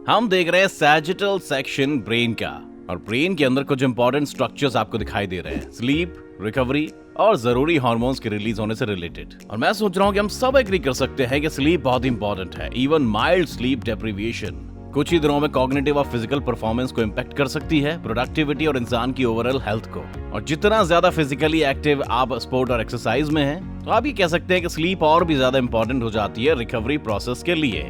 हम देख रहे हैं सैजिटल सेक्शन ब्रेन का, और ब्रेन के अंदर कुछ इंपॉर्टेंट स्ट्रक्चर्स आपको दिखाई दे रहे हैं, स्लीप, रिकवरी और जरूरी हार्मोन्स के रिलीज होने से रिलेटेड। और मैं सोच रहा हूँ कि हम सब एग्री कर सकते हैं कि स्लीप बहुत इंपॉर्टेंट है। इवन माइल्ड स्लीप डेप्रिविएशन कुछ ही दिनों में कॉग्निटिव और फिजिकल परफॉर्मेंस को इम्पैक्ट कर सकती है, प्रोडक्टिविटी और इंसान की ओवरऑल हेल्थ को। और जितना ज्यादा फिजिकली एक्टिव आप स्पोर्ट और एक्सरसाइज में हैं, तो आप ये कह सकते हैं कि स्लीप और भी ज्यादा इंपॉर्टेंट हो जाती है रिकवरी प्रोसेस के लिए।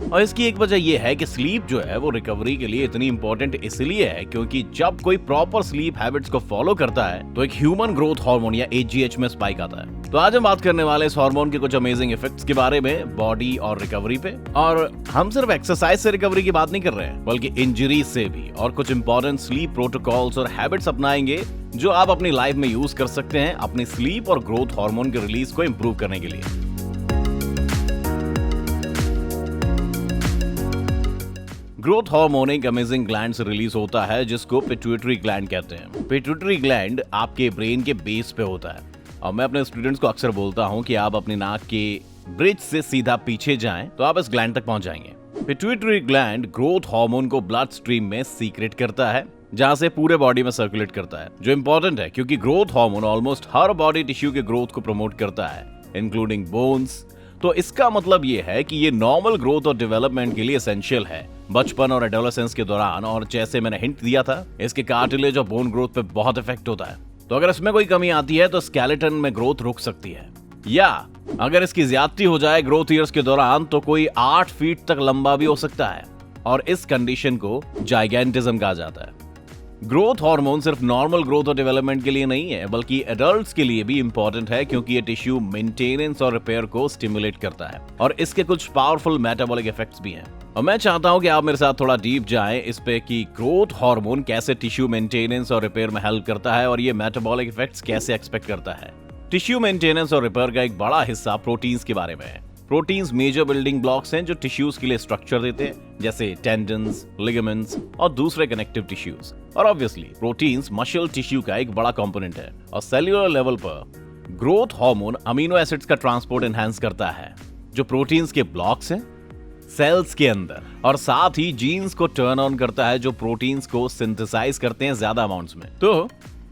और इसकी एक वजह यह है कि स्लीप जो है वो रिकवरी के लिए इतनी इंपॉर्टेंट इसलिए है क्योंकि जब कोई प्रॉपर स्लीप हैबिट्स को फॉलो करता है तो एक ह्यूमन ग्रोथ हार्मोन या HGH में स्पाइक आता है। तो आज हम बात करने वाले इस हार्मोन के कुछ अमेजिंग इफेक्ट्स के बारे में बॉडी और रिकवरी पे। और हम सिर्फ एक्सरसाइज से रिकवरी की बात नहीं कर रहे हैं, बल्कि इंजरी से भी, और कुछ इंपॉर्टेंट स्लीप प्रोटोकॉल्स और हैबिट्स अपनाएंगे जो आप अपनी लाइफ में यूज कर सकते हैं अपनी स्लीप और ग्रोथ हार्मोन के रिलीज को इंप्रूव करने के लिए। ग्रोथ हार्मोन एक अमेजिंग ग्लैंड से रिलीज होता है जिसको पिट्यूटरी ग्लैंड कहते हैं। पिट्यूटरी ग्लैंड आपके ब्रेन के बेस पे होता है, और मैं अपने स्टूडेंट्स को अक्सर बोलता हूं कि आप अपनी नाक के ब्रिज से सीधा पीछे जाएं तो आप इस ग्लैंड तक पहुंच जाएंगे। पिट्यूटरी ग्लैंड ग्रोथ हार्मोन को ब्लड स्ट्रीम में सीक्रेट करता है, जहां से पूरे बॉडी में सर्कुलेट करता है, जो इंपॉर्टेंट है क्योंकि ग्रोथ हार्मोन ऑलमोस्ट हर बॉडी टिश्यू के ग्रोथ को प्रमोट करता है, इंक्लूडिंग बोन्स। तो इसका मतलब ये है कि ये नॉर्मल ग्रोथ और डेवलपमेंट के लिए एसेंशियल है बचपन और एडोलेसेंस के दौरान। और जैसे मैंने हिंट दिया था, इसके कार्टिलेज और बोन ग्रोथ पे बहुत इफेक्ट होता है। तो अगर इसमें कोई कमी आती है तो स्केलेटन में ग्रोथ रुक सकती है, या अगर इसकी ज्यादती हो जाए ग्रोथ ईयर्स के दौरान तो कोई 8 फीट तक लंबा भी हो सकता है, और इस कंडीशन को जाइगेंटिज्म कहा जाता है। ग्रोथ हार्मोन सिर्फ नॉर्मल ग्रोथ और डेवलपमेंट के लिए नहीं है, बल्कि एडल्ट्स के लिए भी इंपॉर्टेंट है क्योंकि ये टिश्यू मेंटेनेंस और रिपेयर को स्टिमुलेट करता है, और इसके कुछ पावरफुल मेटाबॉलिक इफेक्ट्स भी हैं। और मैं चाहता हूं कि आप मेरे साथ थोड़ा डीप जाएं इस पे कि ग्रोथ हार्मोन कैसे टिश्यू मेंटेनेंस और रिपेयर में हेल्प करता है, और ये मेटाबॉलिक इफेक्ट्स कैसे एक्सपेक्ट करता है। टिश्यू मेंटेनेंस और रिपेयर का एक बड़ा हिस्सा प्रोटीन्स के बारे में है। प्रोटीन्स मेजर बिल्डिंग ब्लॉक्स हैं जो टिश्यूज के लिए स्ट्रक्चर देते हैं, जैसे टेंडन्स, लिगामेंट्स और दूसरे कनेक्टिव टिश्यूज। और ऑब्वियसली प्रोटीन्स मसल टिश्यू का एक बड़ा कंपोनेंट है। और सेल्यूलर लेवल पर ग्रोथ हार्मोन अमीनो एसिड्स का ट्रांसपोर्ट एनहांस करता है, जो प्रोटीन्स के ब्लॉक्स हैं सेल्स के अंदर, और साथ ही जीन्स को टर्न ऑन करता है जो प्रोटीन्स को सिंथेसाइज करते हैं ज्यादा अमाउंट्स में। तो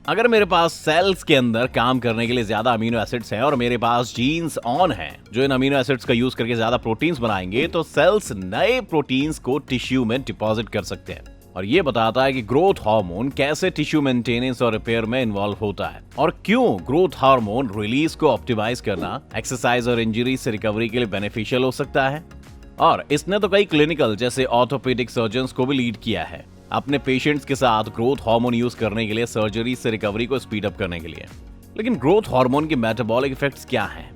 अगर मेरे पास सेल्स के अंदर काम करने के लिए ज्यादा अमीनो एसिड्स हैं और मेरे पास जीन्स ऑन हैं जो इन अमीनो एसिड्स का यूज करके ज्यादा प्रोटीन्स बनाएंगे, तो सेल्स नए प्रोटीन्स को टिश्यू में डिपॉजिट कर सकते हैं। और ये बताता है कि ग्रोथ हार्मोन कैसे टिश्यू मेंटेनेंस और रिपेयर में इन्वॉल्व होता है, और क्यों ग्रोथ हार्मोन रिलीज को ऑप्टिमाइज करना एक्सरसाइज और इंजरी से रिकवरी के लिए बेनिफिशियल हो सकता है। और इसने तो कई क्लिनिकल जैसे ऑर्थोपेडिक सर्जन्स को भी लीड किया है अपने पेशेंट्स के साथ ग्रोथ हार्मोन यूज करने के लिए, सर्जरी से रिकवरी को स्पीड अप करने के लिए। लेकिन ग्रोथ हार्मोन के मेटाबॉलिक इफेक्ट्स क्या हैं?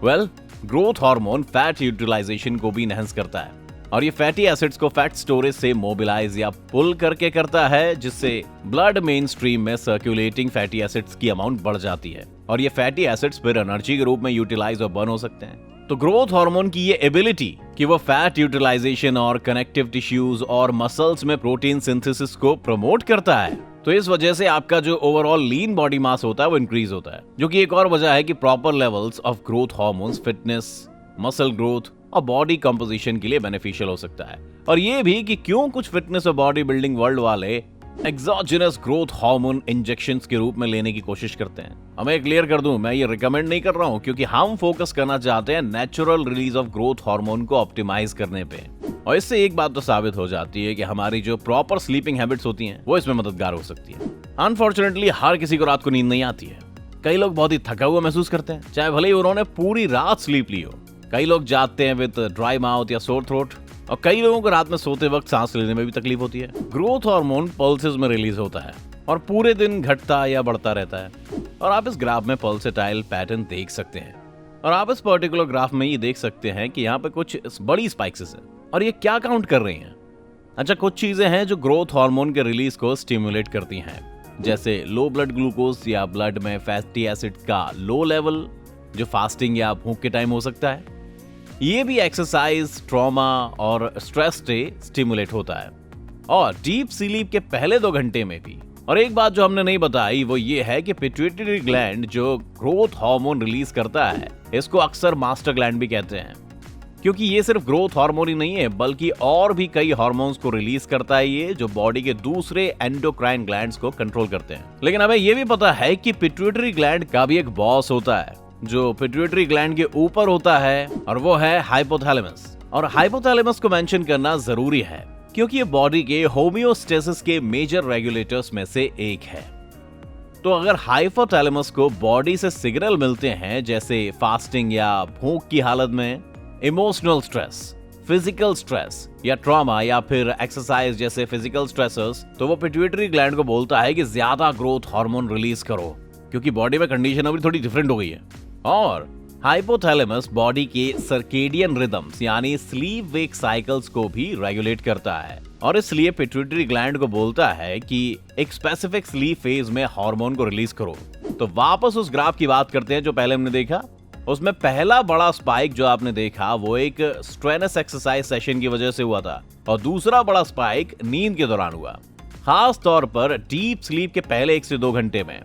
Well, growth hormone fat utilization को भी एनहांस करता है, और ये फैटी एसिड्स को फैट स्टोरेज से मोबिलाइज या पुल करके करता है, जिससे ब्लड मेन स्ट्रीम में सर्कुलेटिंग फैटी एसिड्स की अमाउंट बढ़ जाती है, और ये फैटी एसिड्स फिर एनर्जी के रूप में यूटिलाइज और बर्न हो सकते हैं। तो ग्रोथ हार्मोन की ये एबिलिटी कि वो फैट यूटिलाइजेशन और कनेक्टिव टिश्यूज और मसल्स में प्रोटीन सिंथेसिस को प्रमोट करता है, तो इस वजह से आपका जो ओवरऑल लीन बॉडी मास होता है वो इंक्रीज होता है, जो कि एक और वजह है कि proper levels of growth hormones fitness, muscle growth और बॉडी कंपोजिशन के लिए बेनिफिशियल हो सकता है। और ये भी कि क्यों कुछ फिटनेस और बॉडी बिल्डिंग वर्ल्ड वाले एक्सोजेनस ग्रोथ हार्मोन इंजेक्शंस के रूप में लेने की कोशिश करते हैं। और मैं क्लियर कर दूं, मैं ये रिकमेंड नहीं कर रहा हूं, क्योंकि हम फोकस करना चाहते हैं natural release of growth hormone को ऑप्टिमाइज करने पे। और इससे एक बात तो साबित हो जाती है कि हमारी जो प्रॉपर स्लीपिंग हैबिट्स होती हैं वो इसमें मददगार हो सकती है। अनफॉर्चुनेटली हर किसी को रात को नींद नहीं आती है। कई लोग बहुत ही थका हुआ महसूस करते हैं, चाहे भले ही उन्होंने पूरी रात स्लीप ली हो। कई लोग जागते हैं विद ड्राई माउथ या सोर थ्रोट, और कई लोगों को रात में सोते वक्त सांस लेने में भी तकलीफ होती है। ग्रोथ हार्मोन पल्सेस में रिलीज होता है और पूरे दिन घटता या बढ़ता रहता है, और आप इस ग्राफ में पल्सेटाइल पैटर्न देख सकते हैं। और आप इस पर्टिकुलर ग्राफ में ये देख सकते हैं कि यहाँ पे कुछ बड़ी स्पाइक्स हैं, और ये क्या काउंट कर रही हैं? अच्छा, कुछ चीजें हैं जो ग्रोथ हार्मोन के रिलीज को स्टिमुलेट करती हैं, जैसे लो ब्लड ग्लूकोज या ब्लड में फैटी एसिड का लो लेवल, जो फास्टिंग या भूख के टाइम हो सकता है। ये भी एक्सरसाइज, ट्रॉमा और स्ट्रेस से स्टिमुलेट होता है, और डीप स्लीप के पहले 2 घंटे में भी। और एक बात जो हमने नहीं बताई वो ये है कि पिट्यूटरी ग्लैंड जो ग्रोथ हार्मोन रिलीज करता है, इसको अक्सर मास्टर ग्लैंड भी कहते हैं, क्योंकि ये सिर्फ ग्रोथ हार्मोन ही नहीं है बल्कि और भी कई हार्मोन्स को रिलीज करता है ये, जो बॉडी के दूसरे एंडोक्राइन ग्लैंड्स को कंट्रोल करते हैं। लेकिन हमें ये भी पता है कि पिट्यूटरी ग्लैंड का भी एक बॉस होता है जो पिट्यूटरी ग्लैंड के ऊपर होता है, और वो है हाइपोथैलेमस। और हाइपोथैलेमस को मेंशन करना जरूरी है क्योंकि ये बॉडी के होमियोस्टेसिस के मेजर रेगुलेटर्स में से एक है। तो अगर हाइपोथैलेमस को बॉडी से सिग्नल मिलते हैं जैसे फास्टिंग या भूख की हालत में, इमोशनल स्ट्रेस, फिजिकल स्ट्रेस या ट्रॉमा या फिर एक्सरसाइज जैसे फिजिकल स्ट्रेसर्स, तो वो पिट्यूटरी ग्लैंड को बोलता है कि ज्यादा ग्रोथ हार्मोन रिलीज करो क्योंकि बॉडी में कंडीशन अभी थोड़ी डिफरेंट हो गई है। और हाइपोथैलेमस बॉडी के सर्केडियन रिदम्स यानी स्लीप वेक साइकिल्स को भी रेगुलेट करता है, और इसलिए पिट्यूटरी ग्लैंड को बोलता है कि एक स्पेसिफिक स्लीप फेज में हार्मोन को रिलीज करो। तो वापस उस ग्राफ की बात करते हैं जो पहले हमने देखा। उसमें पहला बड़ा स्पाइक जो आपने देखा वो एक स्ट्रेनस एक्सरसाइज सेशन की वजह से हुआ था, और दूसरा बड़ा स्पाइक नींद के दौरान हुआ, खास तौर पर डीप स्लीप के पहले 1 से 2 घंटे में।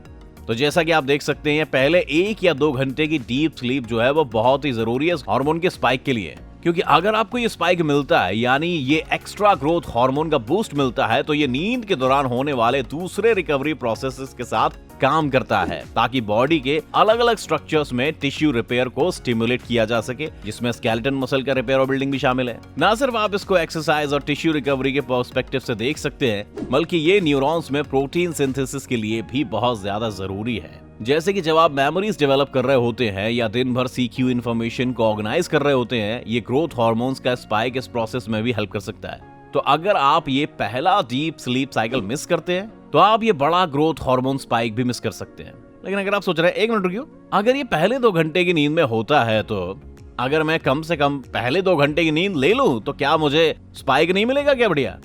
तो जैसा कि आप देख सकते हैं, पहले 1 या 2 घंटे की डीप स्लीप जो है वो बहुत ही जरूरी है हार्मोन के स्पाइक के लिए, क्योंकि अगर आपको ये स्पाइक मिलता है यानी ये एक्स्ट्रा ग्रोथ हार्मोन का बूस्ट मिलता है, तो ये नींद के दौरान होने वाले दूसरे रिकवरी प्रोसेसेस के साथ काम करता है ताकि बॉडी के अलग अलग स्ट्रक्चर्स में टिश्यू रिपेयर को स्टिमुलेट किया जा सके, जिसमें स्केलेटन मसल का रिपेयर और बिल्डिंग भी शामिल है। ना सिर्फ आप इसको एक्सरसाइज और टिश्यू रिकवरी के पर्सपेक्टिव से देख सकते हैं, बल्कि ये न्यूरॉन्स में प्रोटीन सिंथेसिस के लिए भी बहुत ज्यादा जरूरी है। जैसे कि जब आप मेमोरीज डेवलप कर रहे होते हैं या दिन भर सीखी हुई इन्फॉर्मेशन को ऑर्गेनाइज कर रहे होते हैं, ये ग्रोथ हार्मोन्स का स्पाइक इस प्रोसेस में भी हेल्प कर सकता है। तो अगर आप ये पहला डीप स्लीप साइकिल मिस करते हैं तो आप ये बड़ा ग्रोथ हार्मोन स्पाइक भी मिस कर सकते हैं। लेकिन अगर आप सोच रहे हैं 1 मिनट रुकियो, अगर ये पहले 2 घंटे की नींद में होता है तो अगर मैं कम से कम पहले 2 घंटे की नींद ले लूं तो क्या मुझे स्पाइक नहीं मिलेगा क्या? बढ़िया।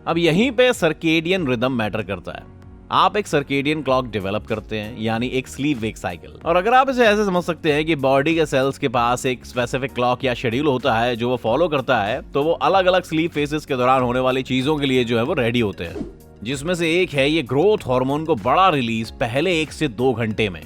अब यहीं पे सर्केडियन रिदम मैटर करता है। आप एक सर्केडियन क्लॉक डेवलप करते हैं यानी एक स्लीप वेक साइकिल, और अगर आप इसे ऐसे समझ सकते हैं कि बॉडी के सेल्स के पास एक स्पेसिफिक क्लॉक या शेड्यूल होता है जो वो फॉलो करता है, तो वो अलग अलग स्लीप फेजेस के दौरान होने वाली चीजों के लिए जो है वो रेडी होते हैं, जिसमें से एक है ये ग्रोथ हार्मोन को बड़ा रिलीज पहले 1 से 2 घंटे में।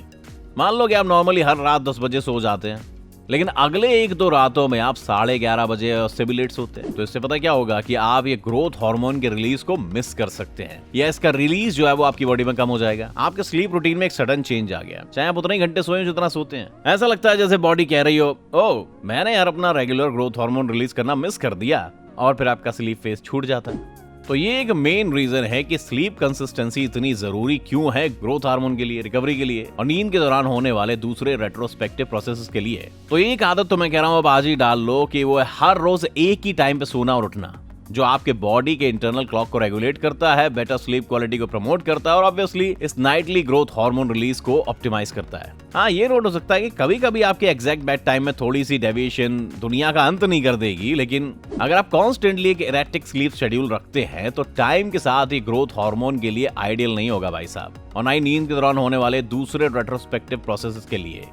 मान लो कि आप नॉर्मली हर रात 10 बजे सो जाते हैं, लेकिन अगले 1-2 रातों में आप 11:30 बजे उससे भी लेट सोते हैं, तो इससे पता क्या होगा कि आप ये ग्रोथ हार्मोन के रिलीज को मिस कर सकते हैं, या इसका रिलीज जो है वो आपकी बॉडी में कम हो जाएगा। आपके स्लीप रूटीन में एक सडन चेंज आ गया, चाहे आप उतने ही घंटे सोए जितना सोते हैं। ऐसा लगता है जैसे बॉडी कह रही हो, ओह मैंने यार अपना रेगुलर ग्रोथ हार्मोन रिलीज करना मिस कर दिया, और फिर आपका स्लीप फेज छूट जाता है। तो ये एक मेन रीजन है कि स्लीप कंसिस्टेंसी इतनी जरूरी क्यों है ग्रोथ हार्मोन के लिए, रिकवरी के लिए, और नींद के दौरान होने वाले दूसरे रेट्रोस्पेक्टिव प्रोसेसेस के लिए। तो एक आदत तो मैं कह रहा हूं अब आज ही डाल लो कि वो है हर रोज एक ही टाइम पे सोना और उठना, जो आपके बॉडी के इंटरनल क्लॉक को रेगुलेट करता है, बेटर स्लीप क्वालिटी को प्रमोट करता है, और ऑब्वियसली इस नाइटली ग्रोथ हार्मोन रिलीज को ऑप्टिमाइज करता है। हाँ, ये नोट हो सकता है कि कभी कभी आपके एग्जैक्ट बेड टाइम में थोड़ी सी डेविएशन दुनिया का अंत नहीं कर देगी, लेकिन अगर आप कॉन्स्टेंटली एक इरेक्टिक स्लीप शेड्यूल रखते हैं तो टाइम के साथ ही ग्रोथ हार्मोन के लिए आइडियल नहीं होगा भाई साहब, और ना ही नींद के दौरान होने वाले दूसरे रेट्रोस्पेक्टिव प्रोसेसेस के लिए।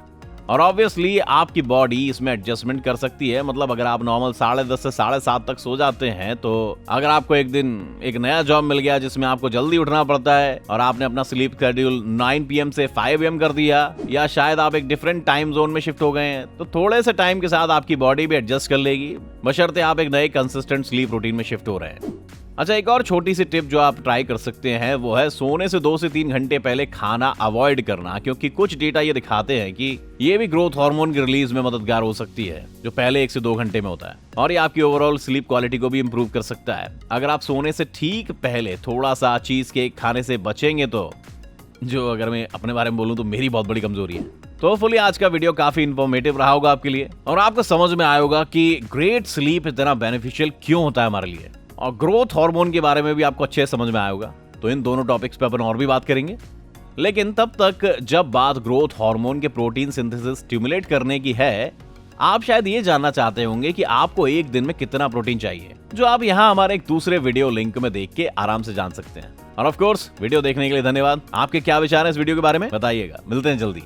और ऑब्वियसली आपकी बॉडी इसमें एडजस्टमेंट कर सकती है। मतलब अगर आप नॉर्मल 10:30 से 7:30 तक सो जाते हैं, तो अगर आपको एक दिन एक नया जॉब मिल गया जिसमें आपको जल्दी उठना पड़ता है और आपने अपना स्लीप शेड्यूल 9 PM से 5 AM कर दिया, या शायद आप एक डिफरेंट टाइम जोन में शिफ्ट हो गए हैं, तो थोड़े से टाइम के साथ आपकी बॉडी भी एडजस्ट कर लेगी, बशर्ते आप एक नए कंसिस्टेंट स्लीप रूटीन में शिफ्ट हो रहे हैं। अच्छा, एक और छोटी सी टिप जो आप ट्राई कर सकते हैं वो है सोने से 2 से 3 घंटे पहले खाना अवॉइड करना, क्योंकि कुछ डेटा ये दिखाते हैं कि ये भी ग्रोथ हार्मोन की रिलीज में मददगार हो सकती है, जो पहले 1 से 2 घंटे में होता है, और ये आपकी ओवरऑल स्लीप क्वालिटी को भी इंप्रूव कर सकता है। अगर आप सोने से ठीक पहले थोड़ा सा चीज केक खाने से बचेंगे तो, जो अगर मैं अपने बारे में बोलूं तो मेरी बहुत बड़ी कमजोरी है। तो होपफुली आज का वीडियो काफी इंफॉर्मेटिव रहा होगा आपके लिए, और आपको समझ में आया होगा कि ग्रेट स्लीप इतना बेनिफिशियल क्यों होता है हमारे लिए, और ग्रोथ हार्मोन के बारे में भी आपको अच्छे समझ में आया होगा। तो इन दोनों टॉपिक्स पे अपन और भी बात करेंगे, लेकिन तब तक जब बात ग्रोथ हार्मोन के प्रोटीन सिंथेसिस स्टिमुलेट करने की है, आप शायद ये जानना चाहते होंगे कि आपको एक दिन में कितना प्रोटीन चाहिए, जो आप यहाँ हमारे एक दूसरे वीडियो लिंक में देख के आराम से जान सकते हैं। और ऑफ कोर्स वीडियो देखने के लिए धन्यवाद। आपके क्या विचार है इस वीडियो के बारे में बताइएगा। मिलते हैं जल्दी।